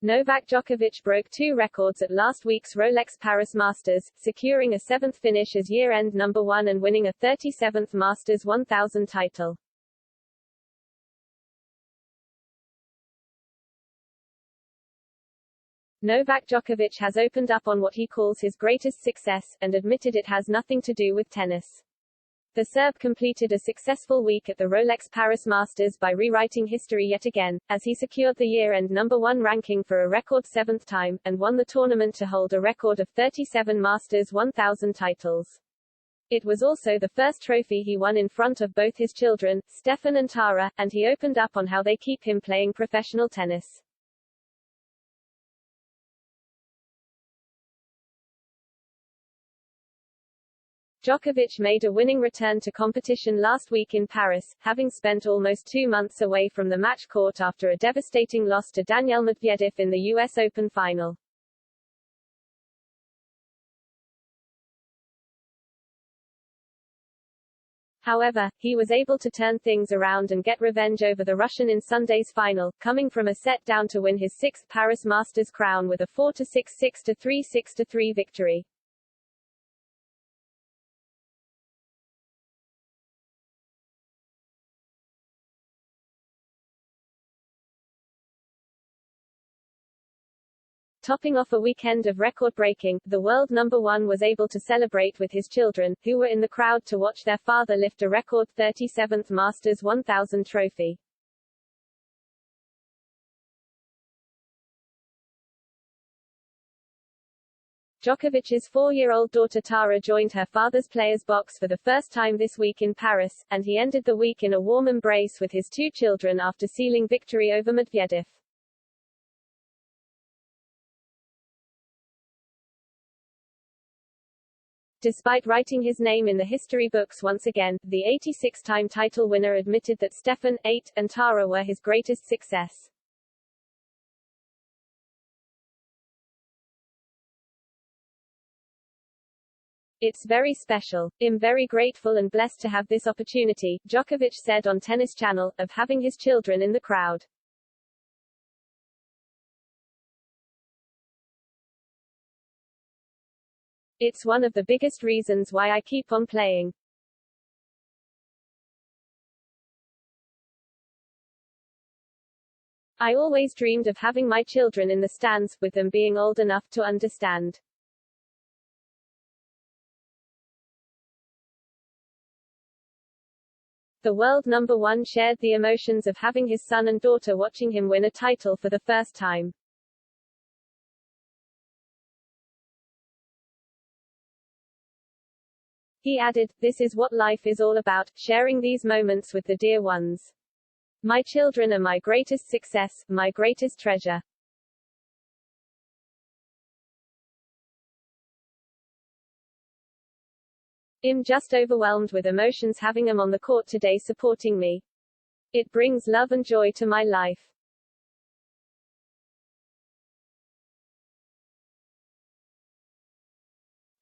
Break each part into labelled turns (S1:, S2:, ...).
S1: Novak Djokovic broke 2 records at last week's Rolex Paris Masters, securing a 7th finish as year-end number 1 and winning a 37th Masters 1000 title. Novak Djokovic has opened up on what he calls his greatest success, and admitted it has nothing to do with tennis. The Serb completed a successful week at the Rolex Paris Masters by rewriting history yet again, as he secured the year-end number 1 ranking for a record 7th time, and won the tournament to hold a record of 37 Masters 1000 titles. It was also the first trophy he won in front of both his children, Stefan and Tara, and he opened up on how they keep him playing professional tennis. Djokovic made a winning return to competition last week in Paris, having spent almost 2 months away from the match court after a devastating loss to Daniil Medvedev in the US Open final. However, he was able to turn things around and get revenge over the Russian in Sunday's final, coming from a set down to win his 6th Paris Masters crown with a 4-6, 6-3, 6-3 victory. Topping off a weekend of record-breaking, the world number 1 was able to celebrate with his children, who were in the crowd to watch their father lift a record 37th Masters 1000 trophy. Djokovic's 4-year-old daughter Tara joined her father's players' box for the first time this week in Paris, and he ended the week in a warm embrace with his 2 children after sealing victory over Medvedev. Despite writing his name in the history books once again, the 86-time title winner admitted that Stefan, 8, and Tara were his greatest success. It's very special. I'm very grateful and blessed to have this opportunity, Djokovic said on Tennis Channel, of having his children in the crowd. It's one of the biggest reasons why I keep on playing. I always dreamed of having my children in the stands, with them being old enough to understand. The world number 1 shared the emotions of having his son and daughter watching him win a title for the first time. He added, "This is what life is all about, sharing these moments with the dear ones. My children are my greatest success, my greatest treasure." I'm just overwhelmed with emotions having them on the court today supporting me. It brings love and joy to my life.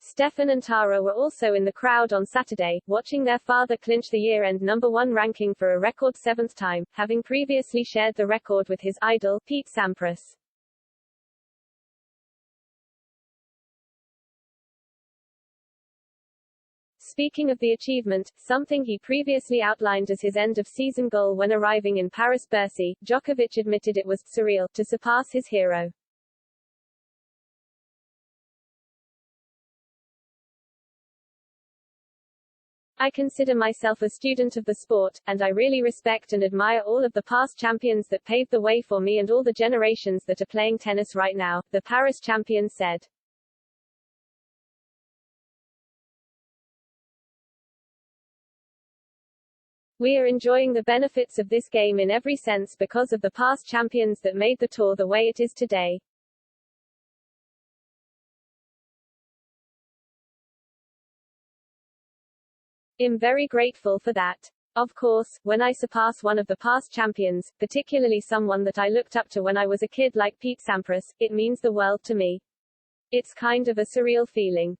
S1: Stefan and Tara were also in the crowd on Saturday, watching their father clinch the year-end number 1 ranking for a record 7th time, having previously shared the record with his idol, Pete Sampras. Speaking of the achievement, something he previously outlined as his end-of-season goal when arriving in Paris-Bercy, Djokovic admitted it was surreal to surpass his hero. I consider myself a student of the sport, and I really respect and admire all of the past champions that paved the way for me and all the generations that are playing tennis right now, the Paris champion said. We are enjoying the benefits of this game in every sense because of the past champions that made the tour the way it is today. I'm very grateful for that. Of course, when I surpass one of the past champions, particularly someone that I looked up to when I was a kid like Pete Sampras, it means the world to me. It's kind of a surreal feeling.